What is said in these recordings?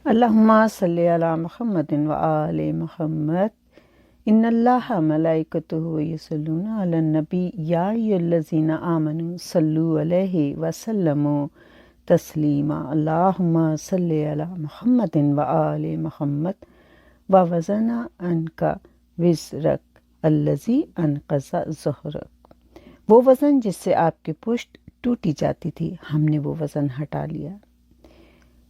اللہم صلی علی محمد و آل محمد ان اللہ ملائکتہ یصلون علی النبی یا ایھا الذین آمنوا صلوا علیہ وسلموا تسلیما اللہم صلی علی محمد و آل محمد ووضعنا عنک وزرک الذی انقض ظہرک۔ وہ وزن جس سے آپ کی پشت ٹوٹی جاتی تھی، ہم نے وہ وزن ہٹا لیا۔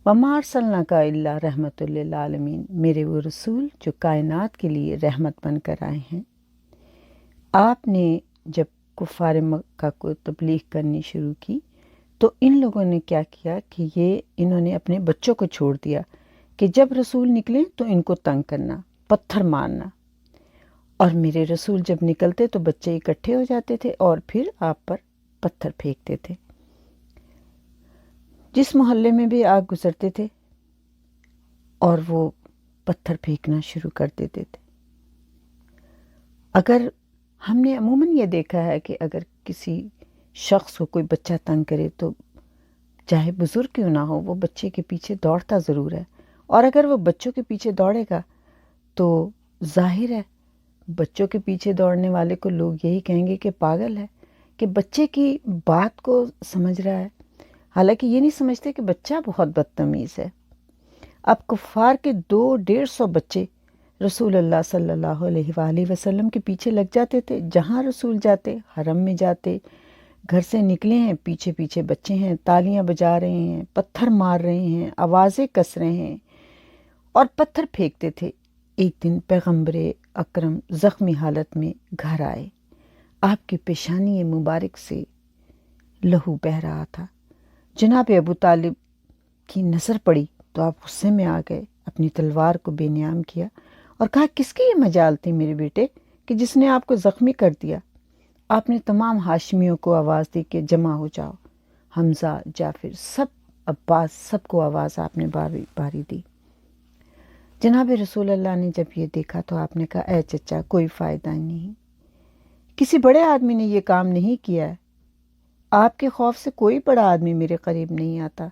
وَمَا أَرْسَلْنَاكَ إِلَّا رَحْمَةً لِّلْعَالَمِينَ، میرے وہ رسول جو کائنات کے لیے رحمت بن کر آئے ہیں۔ آپ نے جب کفار مکہ کو تبلیغ کرنی شروع کی تو ان لوگوں نے کیا کیا کہ انہوں نے اپنے بچوں کو چھوڑ دیا کہ جب رسول نکلیں تو ان کو تنگ کرنا، پتھر مارنا، اور میرے رسول جب نکلتے تو بچے اکٹھے ہو جاتے تھے اور پھر آپ پر پتھر پھینکتے تھے۔ جس محلے میں بھی آگ گزرتے تھے اور وہ پتھر پھینکنا شروع کر دیتے تھے۔ اگر ہم نے عموماً یہ دیکھا ہے کہ اگر کسی شخص کو کوئی بچہ تنگ کرے تو چاہے بزرگ کیوں نہ ہو، وہ بچے کے پیچھے دوڑتا ضرور ہے، اور اگر وہ بچوں کے پیچھے دوڑے گا تو ظاہر ہے بچوں کے پیچھے دوڑنے والے کو لوگ یہی کہیں گے کہ پاگل ہے، کہ بچے کی بات کو سمجھ رہا ہے، حالانکہ یہ نہیں سمجھتے کہ بچہ بہت بدتمیز ہے۔ اب کفار کے 200-150 بچے رسول اللہ صلی اللہ علیہ وآلہ وسلم کے پیچھے لگ جاتے تھے، جہاں رسول جاتے، حرم میں جاتے، گھر سے نکلے ہیں، پیچھے پیچھے بچے ہیں، تالیاں بجا رہے ہیں، پتھر مار رہے ہیں، آوازیں کس رہے ہیں اور پتھر پھینکتے تھے۔ ایک دن پیغمبر اکرم زخمی حالت میں گھر آئے، آپ کی پیشانی مبارک سے لہو بہہ رہا تھا۔ جناب ابو طالب کی نظر پڑی تو آپ غصے میں آ گئے، اپنی تلوار کو بے نیام کیا اور کہا، کس کی یہ مجال تھی میرے بیٹے کہ جس نے آپ کو زخمی کر دیا؟ آپ نے تمام ہاشمیوں کو آواز دی کہ جمع ہو جاؤ۔ حمزہ، جعفر، سب، عباس، سب کو آواز آپ نے باری باری دی۔ جناب رسول اللہ نے جب یہ دیکھا تو آپ نے کہا، اے چچا، کوئی فائدہ نہیں، کسی بڑے آدمی نے یہ کام نہیں کیا ہے، آپ کے خوف سے کوئی بڑا آدمی میرے قریب نہیں آتا،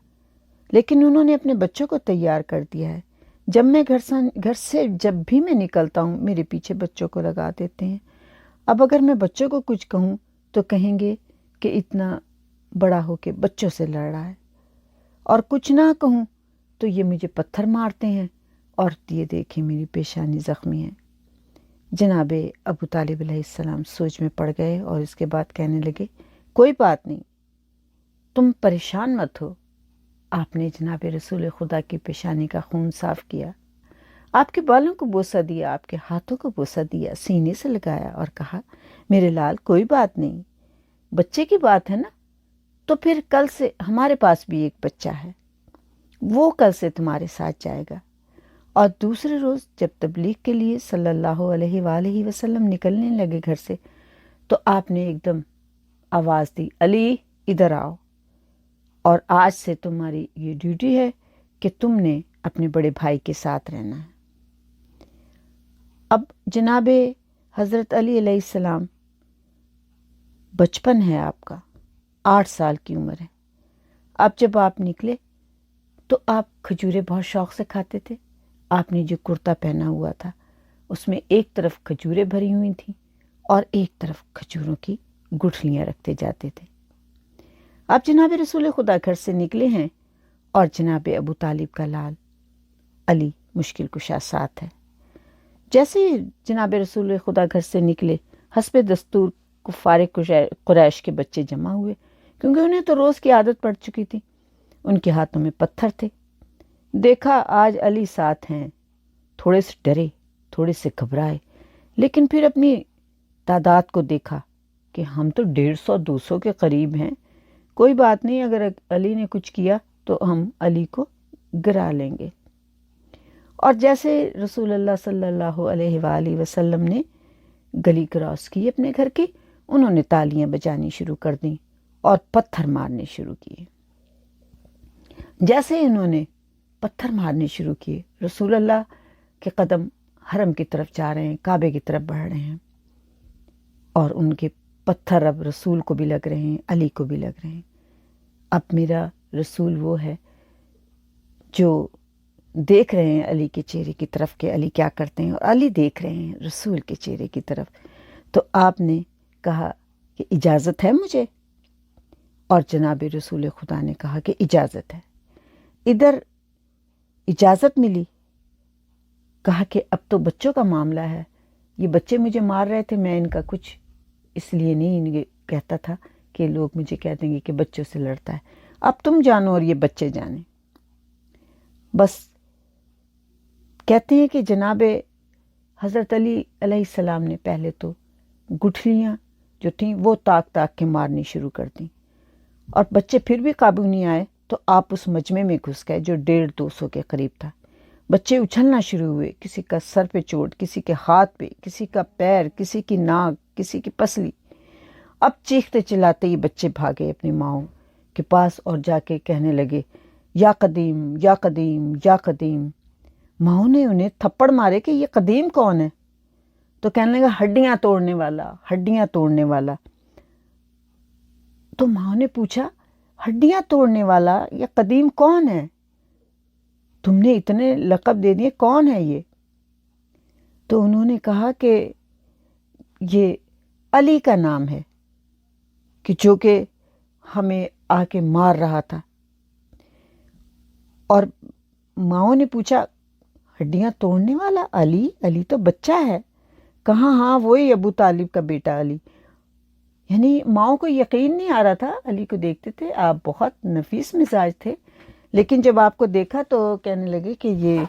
لیکن انہوں نے اپنے بچوں کو تیار کر دیا ہے۔ جب میں گھر سے جب بھی میں نکلتا ہوں میرے پیچھے بچوں کو لگا دیتے ہیں۔ اب اگر میں بچوں کو کچھ کہوں تو کہیں گے کہ اتنا بڑا ہو کے بچوں سے لڑ رہا ہے، اور کچھ نہ کہوں تو یہ مجھے پتھر مارتے ہیں، اور یہ دیکھیں میری پیشانی زخمی ہے۔ جناب ابو طالب علیہ السلام سوچ میں پڑ گئے اور اس کے بعد کہنے لگے، کوئی بات نہیں، تم پریشان مت ہو۔ آپ نے جناب رسول خدا کی پیشانی کا خون صاف کیا، آپ کے بالوں کو بوسہ دیا، آپ کے ہاتھوں کو بوسہ دیا، سینے سے لگایا اور کہا، میرے لال، کوئی بات نہیں، بچے کی بات ہے نا، تو پھر کل سے ہمارے پاس بھی ایک بچہ ہے، وہ کل سے تمہارے ساتھ جائے گا۔ اور دوسرے روز جب تبلیغ کے لیے صلی اللہ علیہ وآلہ وسلم نکلنے لگے گھر سے تو آپ نے ایک دم آواز دی، علی ادھر آؤ، اور آج سے تمہاری یہ ڈیوٹی ہے کہ تم نے اپنے بڑے بھائی کے ساتھ رہنا ہے۔ اب جناب حضرت علی علیہ السلام، بچپن ہے آپ کا، 8 سال کی عمر ہے۔ اب جب آپ نکلے تو آپ کھجورے بہت شوق سے کھاتے تھے۔ آپ نے جو کرتا پہنا ہوا تھا اس میں ایک طرف کھجوریں بھری ہوئی تھیں اور ایک طرف کھجوروں کی گٹھلیاں رکھتے جاتے تھے۔ اب جناب رسول خدا گھر سے نکلے ہیں اور جناب ابو طالب کا لال علی مشکل کشا ساتھ ہے۔ جیسے ہی جناب رسول خدا گھر سے نکلے، حسب دستور کفار قریش کے بچے جمع ہوئے، کیونکہ انہیں تو روز کی عادت پڑ چکی تھی۔ ان کے ہاتھوں میں پتھر تھے۔ دیکھا آج علی ساتھ ہیں، تھوڑے سے ڈرے، تھوڑے سے گھبرائے، لیکن پھر اپنی تعداد کو دیکھا کہ ہم تو 150-200 کے قریب ہیں، کوئی بات نہیں، اگر علی نے کچھ کیا تو ہم علی کو گرا لیں گے۔ اور جیسے رسول اللہ صلی اللہ علیہ وآلہ وسلم نے گلی کراس کی اپنے گھر کی، انہوں نے تالیاں بجانی شروع کر دیں اور پتھر مارنے شروع کیے۔ جیسے انہوں نے پتھر مارنے شروع کیے، رسول اللہ کے قدم حرم کی طرف جا رہے ہیں، کعبے کی طرف بڑھ رہے ہیں، اور ان کے پتھر اب رسول کو بھی لگ رہے ہیں، علی کو بھی لگ رہے ہیں۔ اب میرا رسول وہ ہے جو دیکھ رہے ہیں علی کے چہرے کی طرف کہ علی کیا کرتے ہیں، اور علی دیکھ رہے ہیں رسول کے چہرے کی طرف، تو آپ نے کہا کہ اجازت ہے مجھے؟ اور جناب رسول خدا نے کہا کہ اجازت ہے۔ ادھر اجازت ملی، کہا کہ اب تو بچوں کا معاملہ ہے، یہ بچے مجھے مار رہے تھے، میں ان کا کچھ اس لیے نہیں کہتا تھا کہ لوگ مجھے کہہ دیں گے کہ بچوں سے لڑتا ہے، اب تم جانو اور یہ بچے جانیں۔ بس کہتے ہیں کہ جناب حضرت علی علیہ السلام نے پہلے تو گٹھلیاں جو تھیں وہ تاک تاک کے مارنی شروع کر دیں، اور بچے پھر بھی قابو نہیں آئے تو آپ اس مجمع میں گھس گئے جو 150-200 کے قریب تھا۔ بچے اچھلنا شروع ہوئے، کسی کا سر پہ چوٹ، کسی کے ہاتھ پہ، کسی کا پیر، کسی کی ناک، کسی کی پسلی۔ اب چیختے چلاتے یہ بچے بھاگے اپنی ماؤں کے پاس اور جا کے کہنے لگے یا قدیم یا قدیم یا قدیم۔ ماؤں نے انہیں تھپڑ مارے کہ یہ قدیم کون ہے؟ تو کہنے لگا ہڈیاں توڑنے والا، ہڈیاں توڑنے والا۔ تو ماؤں نے پوچھا ہڈیاں توڑنے والا یا قدیم کون ہے؟ تم نے اتنے لقب دے دیے، کون ہے یہ؟ تو انہوں نے کہا کہ یہ علی کا نام ہے کہ جو کہ ہمیں آ کے مار رہا تھا۔ اور ماؤں نے پوچھا ہڈیاں توڑنے والا علی؟ علی تو بچہ ہے۔ کہاں ہاں وہی ابو طالب کا بیٹا علی۔ یعنی ماؤں کو یقین نہیں آ رہا تھا، علی کو دیکھتے تھے آپ بہت نفیس مزاج تھے، لیکن جب آپ کو دیکھا تو کہنے لگے کہ یہ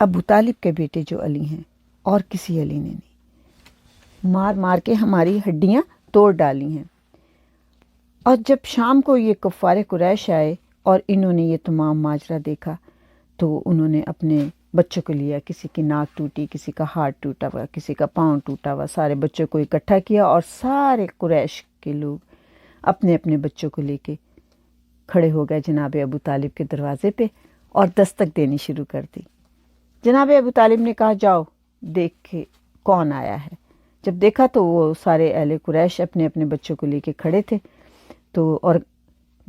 ابو طالب کے بیٹے جو علی ہیں، اور کسی علی نے نہیں، مار مار کے ہماری ہڈیاں توڑ ڈالی ہیں۔ اور جب شام کو یہ کفار قریش آئے اور انہوں نے یہ تمام ماجرا دیکھا تو انہوں نے اپنے بچوں کو لیا، کسی کی ناک ٹوٹی، کسی کا ہاتھ ٹوٹا ہوا، کسی کا پاؤں ٹوٹا ہوا، سارے بچوں کو اکٹھا کیا اور سارے قریش کے لوگ اپنے اپنے بچوں کو لے کے کھڑے ہو گئے جناب ابو طالب کے دروازے پہ اور دستک دینی شروع کر دی۔ جناب ابو طالب نے کہا جاؤ دیکھ کے کون آیا ہے۔ جب دیکھا تو وہ سارے اہل قریش اپنے اپنے بچوں کو لے کے کھڑے تھے، تو اور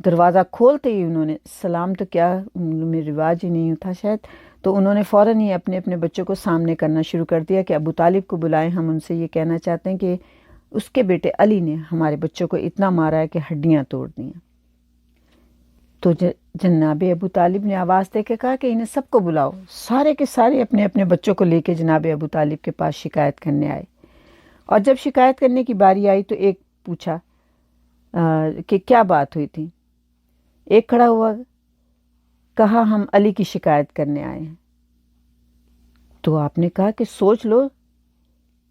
دروازہ کھولتے ہی انہوں نے سلام تو کیا میں رواج ہی نہیں تھا شاید، تو انہوں نے فوراً ہی اپنے اپنے بچوں کو سامنے کرنا شروع کر دیا کہ ابو طالب کو بلائیں، ہم ان سے یہ کہنا چاہتے ہیں کہ اس کے بیٹے علی نے ہمارے بچوں کو اتنا مارا ہے کہ ہڈیاں توڑ دیں۔ تو جناب ابو طالب نے آواز دے کے کہا کہ انہیں سب کو بلاؤ۔ سارے کے سارے اپنے اپنے بچوں کو لے کے جناب ابو طالب کے پاس شکایت کرنے آئے، اور جب شکایت کرنے کی باری آئی تو ایک پوچھا کہ کیا بات ہوئی تھی۔ ایک کھڑا ہوا، کہا ہم علی کی شکایت کرنے آئے ہیں۔ تو آپ نے کہا کہ سوچ لو،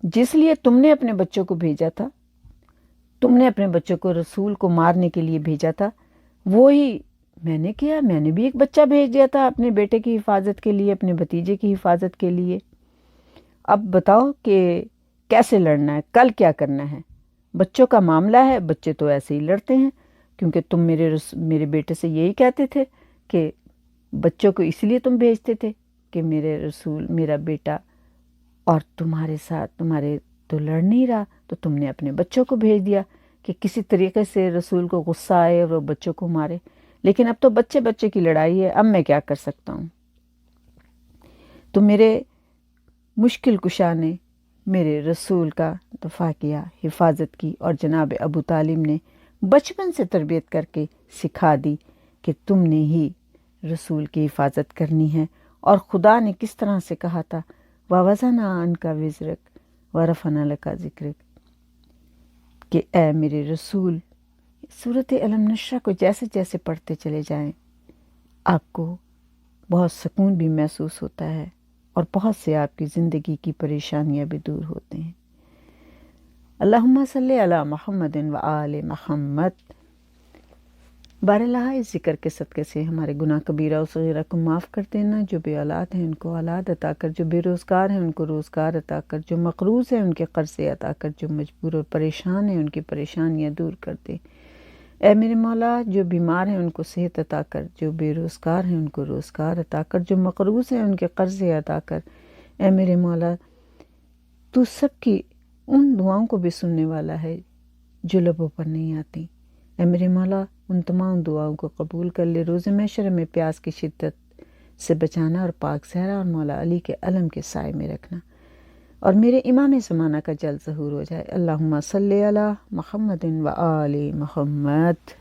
جس لیے تم نے اپنے بچوں کو بھیجا تھا، تم نے اپنے بچوں کو رسول کو مارنے کے لیے بھیجا تھا، وہی میں نے کیا۔ میں نے بھی ایک بچہ بھیج دیا تھا اپنے بیٹے کی حفاظت کے لیے، اپنے بھتیجے کی حفاظت کے لیے۔ اب بتاؤ کہ کیسے لڑنا ہے، کل کیا کرنا ہے؟ بچوں کا معاملہ ہے، بچے تو ایسے ہی لڑتے ہیں، کیونکہ تم میرے بیٹے سے یہی کہتے تھے کہ بچوں کو اس لیے تم بھیجتے تھے کہ میرے رسول میرا بیٹا اور تمہارے ساتھ تمہارے تو لڑ نہیں رہا، تو تم نے اپنے بچوں کو بھیج دیا کہ کسی طریقے سے رسول کو غصہ آئے اور وہ بچوں کو مارے۔ لیکن اب تو بچے بچے کی لڑائی ہے، اب میں کیا کر سکتا ہوں؟ تو میرے مشکل کشا نے میرے رسول کا دفاع کیا، حفاظت کی، اور جناب ابو طالب نے بچپن سے تربیت کر کے سکھا دی کہ تم نے ہی رسول کی حفاظت کرنی ہے۔ اور خدا نے کس طرح سے کہا تھا وَوَضَعْنَا عَنْكَ وِزْرَكَ وَرَفَعْنَا لَكَ ذِكْرَكَ، کہ اے میرے رسول، سورۃ علم نشرہ کو جیسے جیسے پڑھتے چلے جائیں آپ کو بہت سکون بھی محسوس ہوتا ہے، اور بہت سے آپ کی زندگی کی پریشانیاں بھی دور ہوتے ہیں۔ اللہم صلی علی محمد وآل محمد۔ بار اللہ اس ذکر کے صدقے سے ہمارے گناہ کبیرہ و صغیرہ کو معاف کر دینا، جو بے اولاد ہیں ان کو اولاد عطا کر، جو بے روزگار ہیں ان کو روزگار عطا کر، جو مقروض ہیں ان کے قرضے عطا کر، جو مجبور اور پریشان ہیں ان کی پریشانیاں دور کر دے۔ اے میرے مولا، جو بیمار ہیں ان کو صحت عطا کر، جو بے روزگار ہیں ان کو روزگار عطا کر، جو مقروض ہیں ان کے قرضے عطا کر۔ اے میرے مولا، تو سب کی ان دعاؤں کو بھی سننے والا ہے جو لبوں پر نہیں آتی۔ اے میرے مولا ان تمام دعاؤں کو قبول کر لے، روز محشر میں پیاس کی شدت سے بچانا، اور پاک زہرا اور مولا علی کے علم کے سائے میں رکھنا، اور میرے امام زمانہ کا جلد ظہور ہو جائے۔ اللہم صلی علی محمد و آل محمد۔